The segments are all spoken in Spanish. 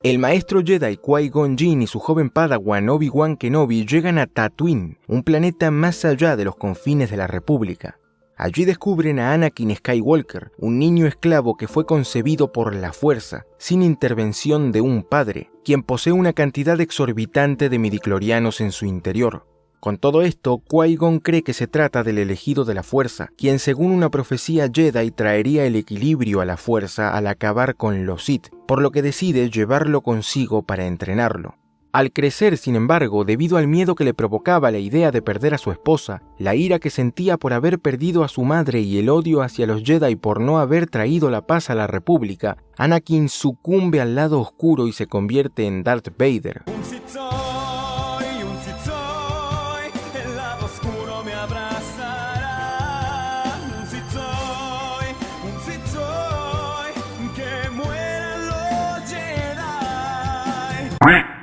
El maestro Jedi Qui-Gon Jinn y su joven padawan Obi-Wan Kenobi llegan a Tatooine, un planeta más allá de los confines de la República. Allí descubren a Anakin Skywalker, un niño esclavo que fue concebido por la fuerza, sin intervención de un padre, quien posee una cantidad exorbitante de midichlorianos en su interior. Con todo esto, Qui-Gon cree que se trata del elegido de la fuerza, quien según una profecía Jedi traería el equilibrio a la fuerza al acabar con los Sith, por lo que decide llevarlo consigo para entrenarlo. Al crecer, sin embargo, debido al miedo que le provocaba la idea de perder a su esposa, la ira que sentía por haber perdido a su madre y el odio hacia los Jedi por no haber traído la paz a la República, Anakin sucumbe al lado oscuro y se convierte en Darth Vader.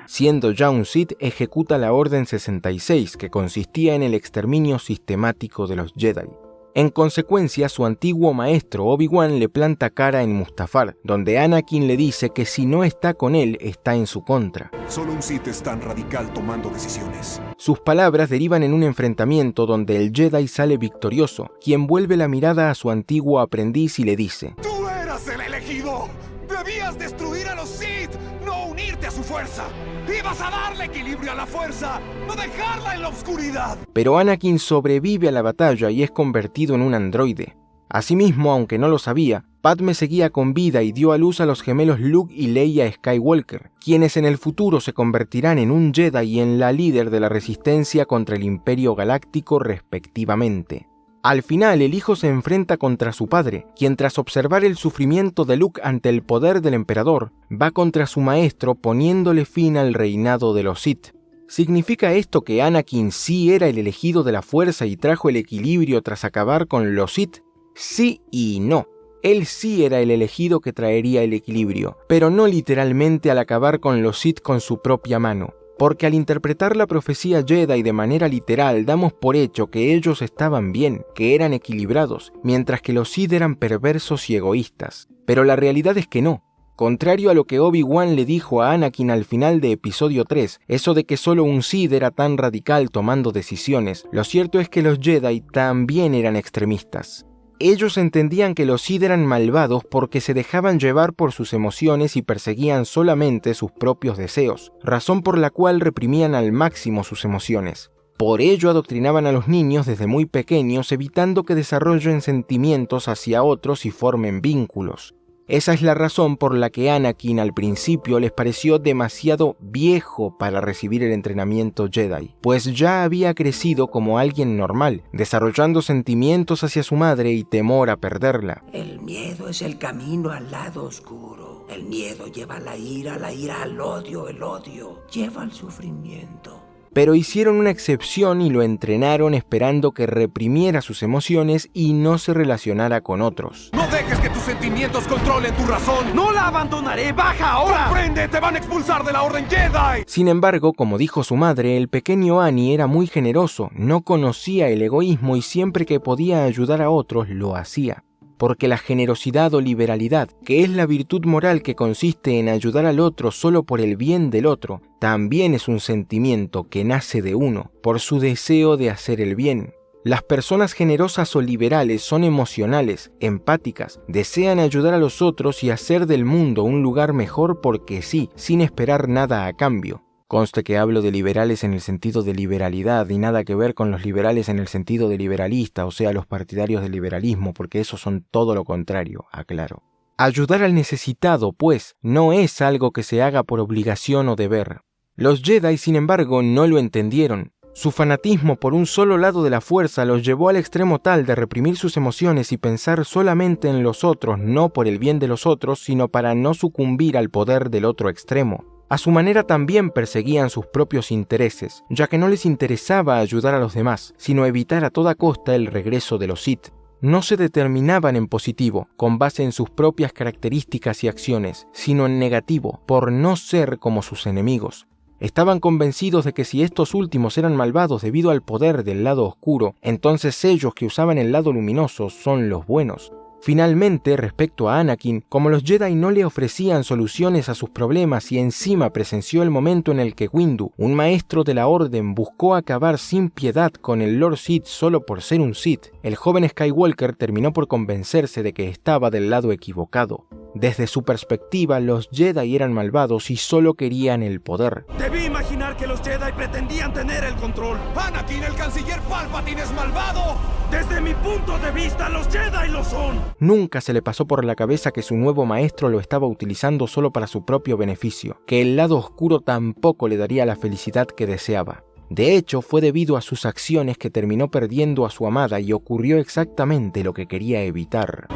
Siendo ya un Sith, ejecuta la Orden 66, que consistía en el exterminio sistemático de los Jedi. En consecuencia, su antiguo maestro Obi-Wan le planta cara en Mustafar, donde Anakin le dice que si no está con él, está en su contra. Solo un Sith es tan radical tomando decisiones. Sus palabras derivan en un enfrentamiento donde el Jedi sale victorioso, quien vuelve la mirada a su antiguo aprendiz y le dice: ¡Tú eras el elegido! ¡Debías destruir a los Sith, no unirte a su fuerza! ¡Ibas a darle equilibrio a la fuerza, no dejarla en la oscuridad! Pero Anakin sobrevive a la batalla y es convertido en un androide. Asimismo, aunque no lo sabía, Padme seguía con vida y dio a luz a los gemelos Luke y Leia Skywalker, quienes en el futuro se convertirán en un Jedi y en la líder de la resistencia contra el Imperio Galáctico respectivamente. Al final, el hijo se enfrenta contra su padre, quien tras observar el sufrimiento de Luke ante el poder del emperador, va contra su maestro poniéndole fin al reinado de los Sith. ¿Significa esto que Anakin sí era el elegido de la fuerza y trajo el equilibrio tras acabar con los Sith? Sí y no. Él sí era el elegido que traería el equilibrio, pero no literalmente al acabar con los Sith con su propia mano. Porque al interpretar la profecía Jedi de manera literal damos por hecho que ellos estaban bien, que eran equilibrados, mientras que los Sith eran perversos y egoístas. Pero la realidad es que no. Contrario a lo que Obi-Wan le dijo a Anakin al final de episodio 3, eso de que solo un Sith era tan radical tomando decisiones, lo cierto es que los Jedi también eran extremistas. Ellos entendían que los Sith eran malvados porque se dejaban llevar por sus emociones y perseguían solamente sus propios deseos, razón por la cual reprimían al máximo sus emociones. Por ello adoctrinaban a los niños desde muy pequeños, evitando que desarrollen sentimientos hacia otros y formen vínculos. Esa es la razón por la que Anakin al principio les pareció demasiado viejo para recibir el entrenamiento Jedi, pues ya había crecido como alguien normal, desarrollando sentimientos hacia su madre y temor a perderla. El miedo es el camino al lado oscuro. El miedo lleva a la ira al odio, el odio lleva al sufrimiento. Pero hicieron una excepción y lo entrenaron esperando que reprimiera sus emociones y no se relacionara con otros. ¡No dejes que tus sentimientos controlen tu razón! ¡No la abandonaré! ¡Baja ahora! ¡Comprende! ¡Te van a expulsar de la Orden Jedi! Sin embargo, como dijo su madre, el pequeño Annie era muy generoso, no conocía el egoísmo y siempre que podía ayudar a otros lo hacía. Porque la generosidad o liberalidad, que es la virtud moral que consiste en ayudar al otro solo por el bien del otro, también es un sentimiento que nace de uno, por su deseo de hacer el bien. Las personas generosas o liberales son emocionales, empáticas, desean ayudar a los otros y hacer del mundo un lugar mejor porque sí, sin esperar nada a cambio. Conste que hablo de liberales en el sentido de liberalidad y nada que ver con los liberales en el sentido de liberalista, o sea, los partidarios del liberalismo, porque esos son todo lo contrario, aclaro. Ayudar al necesitado, pues, no es algo que se haga por obligación o deber. Los Jedi, sin embargo, no lo entendieron. Su fanatismo por un solo lado de la fuerza los llevó al extremo tal de reprimir sus emociones y pensar solamente en los otros, no por el bien de los otros, sino para no sucumbir al poder del otro extremo. A su manera también perseguían sus propios intereses, ya que no les interesaba ayudar a los demás, sino evitar a toda costa el regreso de los Sith. No se determinaban en positivo, con base en sus propias características y acciones, sino en negativo, por no ser como sus enemigos. Estaban convencidos de que si estos últimos eran malvados debido al poder del lado oscuro, entonces ellos que usaban el lado luminoso son los buenos. Finalmente, respecto a Anakin, como los Jedi no le ofrecían soluciones a sus problemas y encima presenció el momento en el que Windu, un maestro de la Orden, buscó acabar sin piedad con el Lord Sith solo por ser un Sith, el joven Skywalker terminó por convencerse de que estaba del lado equivocado. Desde su perspectiva, los Jedi eran malvados y solo querían el poder. Debí imaginar que los Jedi pretendían tener el control. ¡Anakin, el canciller Palpatine es malvado! Desde mi punto de vista, los Jedi lo son. Nunca se le pasó por la cabeza que su nuevo maestro lo estaba utilizando solo para su propio beneficio, que el lado oscuro tampoco le daría la felicidad que deseaba. De hecho, fue debido a sus acciones que terminó perdiendo a su amada y ocurrió exactamente lo que quería evitar.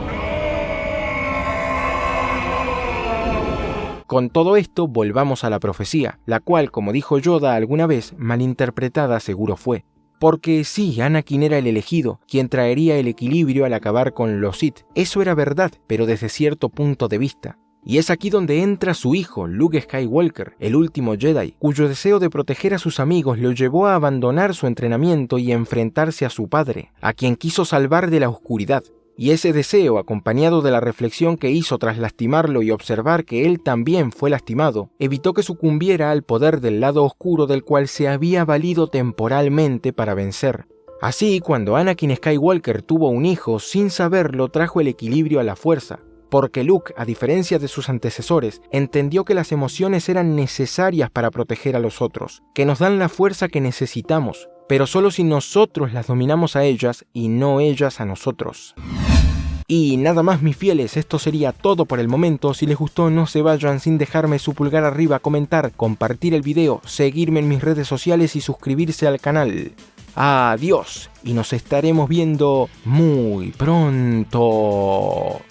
Con todo esto, volvamos a la profecía, la cual, como dijo Yoda alguna vez, malinterpretada seguro fue. Porque sí, Anakin era el elegido, quien traería el equilibrio al acabar con los Sith. Eso era verdad, pero desde cierto punto de vista. Y es aquí donde entra su hijo, Luke Skywalker, el último Jedi, cuyo deseo de proteger a sus amigos lo llevó a abandonar su entrenamiento y enfrentarse a su padre, a quien quiso salvar de la oscuridad. Y ese deseo, acompañado de la reflexión que hizo tras lastimarlo y observar que él también fue lastimado, evitó que sucumbiera al poder del lado oscuro del cual se había valido temporalmente para vencer. Así, cuando Anakin Skywalker tuvo un hijo, sin saberlo trajo el equilibrio a la fuerza, porque Luke, a diferencia de sus antecesores, entendió que las emociones eran necesarias para proteger a los otros, que nos dan la fuerza que necesitamos, pero solo si nosotros las dominamos a ellas y no ellas a nosotros. Y nada más, mis fieles, esto sería todo por el momento. Si les gustó, no se vayan sin dejarme su pulgar arriba, comentar, compartir el video, seguirme en mis redes sociales y suscribirse al canal. Adiós, y nos estaremos viendo muy pronto.